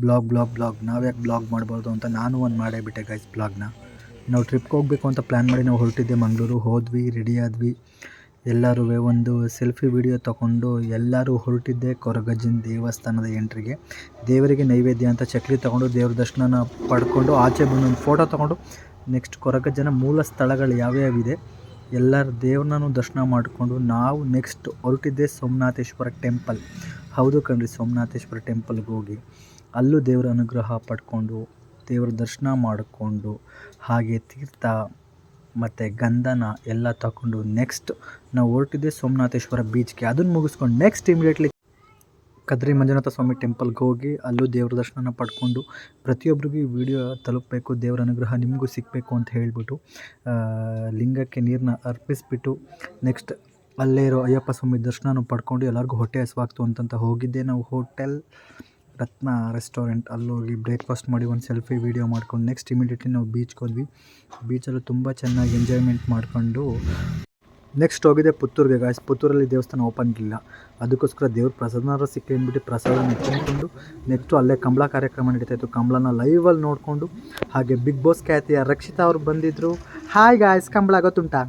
Blog ನಾವ್ಯಾಕೆ blog ಮಾಡ್ಬಾರ್ದು ಅಂತ ನಾನು ಒಂದು ಮಾಡೇ ಬಿಟ್ಟೆ ಗೈಸ್ ಬ್ಲಾಗ್ನ. ನಾವು ಟ್ರಿಪ್ಗೆ ಹೋಗಬೇಕು ಅಂತ ಪ್ಲ್ಯಾನ್ ಮಾಡಿ ನಾವು ಹೊರಟಿದ್ದೆ ಮಂಗಳೂರು. ಹೋದ್ವಿ, ರೆಡಿ ಆದ್ವಿ, ಎಲ್ಲರೂ ಒಂದು ಸೆಲ್ಫಿ ವಿಡಿಯೋ ತೊಗೊಂಡು ಎಲ್ಲರೂ ಹೊರಟಿದ್ದೆ ಕೊರಗಜ್ಜನ ದೇವಸ್ಥಾನದ ಎಂಟ್ರಿಗೆ. ದೇವರಿಗೆ ನೈವೇದ್ಯ ಅಂತ ಚಕ್ಲಿ ತೊಗೊಂಡು ದೇವ್ರ ದರ್ಶನನ ಪಡ್ಕೊಂಡು ಆಚೆ ಬಂದು ಒಂದು ಫೋಟೋ ತೊಗೊಂಡು ನೆಕ್ಸ್ಟ್ ಕೊರಗಜ್ಜನ ಮೂಲ ಸ್ಥಳಗಳು ಯಾವ್ಯಾವಿದೆ ಎಲ್ಲರ ದೇವ್ರನ್ನೂ ದರ್ಶನ ಮಾಡಿಕೊಂಡು ನಾವು ನೆಕ್ಸ್ಟ್ ಹೊರಟಿದ್ದೆ ಸೋಮನಾಥೇಶ್ವರ ಟೆಂಪಲ್. ಹೌದು ಕಣ್ರಿ, ಸೋಮನಾಥೇಶ್ವರ ಟೆಂಪಲ್ಗೆ ಹೋಗಿ ಅಲ್ಲೂ ದೇವರ ಅನುಗ್ರಹ ಪಡ್ಕೊಂಡು ದೇವ್ರ ದರ್ಶನ ಮಾಡಿಕೊಂಡು ಹಾಗೆ ತೀರ್ಥ ಮತ್ತು ಗಂಧನ ಎಲ್ಲ ತಗೊಂಡು ನೆಕ್ಸ್ಟ್ ನಾವು ಹೊರಟಿದ್ದೆ ಸೋಮನಾಥೇಶ್ವರ ಬೀಚ್ಗೆ. ಅದನ್ನು ಮುಗಿಸ್ಕೊಂಡು ನೆಕ್ಸ್ಟ್ ಇಮಿಡಿಯೇಟ್ಲಿ ಕದ್ರಿ ಮಂಜುನಾಥ ಸ್ವಾಮಿ ಟೆಂಪಲ್ಗೆ ಹೋಗಿ ಅಲ್ಲೂ ದೇವ್ರ ದರ್ಶನ ಪಡ್ಕೊಂಡು ಪ್ರತಿಯೊಬ್ಬರಿಗೂ ಈ ವಿಡಿಯೋ ತಲುಪಬೇಕು, ದೇವರ ಅನುಗ್ರಹ ನಿಮಗೂ ಸಿಗಬೇಕು ಅಂತ ಹೇಳಿಬಿಟ್ಟು ಲಿಂಗಕ್ಕೆ ನೀರನ್ನ ಅರ್ಪಿಸಿಬಿಟ್ಟು ನೆಕ್ಸ್ಟ್ ಅಲ್ಲೇ ಇರೋ ಅಯ್ಯಪ್ಪ ಸ್ವಾಮಿ ದರ್ಶನನೂ ಪಡ್ಕೊಂಡು ಎಲ್ಲರಿಗೂ ಹೊಟ್ಟೆ ಹಸಿವಾಗ್ತು ಅಂತಂತ ಹೋಗಿದ್ದೆ ನಾವು ಹೋಟೆಲ್ ರತ್ನ ರೆಸ್ಟೋರೆಂಟ್. ಅಲ್ಲೋಗಿ ಬ್ರೇಕ್ಫಾಸ್ಟ್ ಮಾಡಿ ಒಂದು ಸೆಲ್ಫಿ ವೀಡಿಯೋ ಮಾಡ್ಕೊಂಡು ನೆಕ್ಸ್ಟ್ ಇಮಿಡಿಯೇಟ್ಲಿ ನಾವು ಬೀಚ್ಗೆ ಹೋದ್ವಿ. ಬೀಚಲ್ಲೂ ತುಂಬ ಚೆನ್ನಾಗಿ ಎಂಜಾಯ್ಮೆಂಟ್ ಮಾಡಿಕೊಂಡು ನೆಕ್ಸ್ಟ್ ಹೋಗಿದ್ದೆ ಪುತ್ತೂರಿಗೆ ಗಾಯ್ಸ್. ಪುತ್ತೂರಲ್ಲಿ ದೇವಸ್ಥಾನ ಓಪನ್ ಇಲ್ಲ, ಅದಕ್ಕೋಸ್ಕರ ದೇವ್ರ ಪ್ರಸಾದನಾದ್ರು ಸಿಕ್ಕಲಿ ಅಂದ್ಬಿಟ್ಟು ಪ್ರಸಾದನ ತಿಂದ್ಕೊಂಡು ನೆಕ್ಸ್ಟು ಅಲ್ಲೇ ಕಂಬಳ ಕಾರ್ಯಕ್ರಮ ನಡೀತಾಯಿತ್ತು. ಕಂಬಳನ ಲೈವಲ್ಲಿ ನೋಡಿಕೊಂಡು ಹಾಗೆ ಬಿಗ್ ಬಾಸ್ ಖ್ಯಾತಿಯ ರಕ್ಷಿತಾ ಅವ್ರು ಬಂದಿದ್ದರು. ಹಾಯ್ ಗಾಯ್ಸ್, ಕಂಬಳ ಗೊತ್ತುಂಟಾ?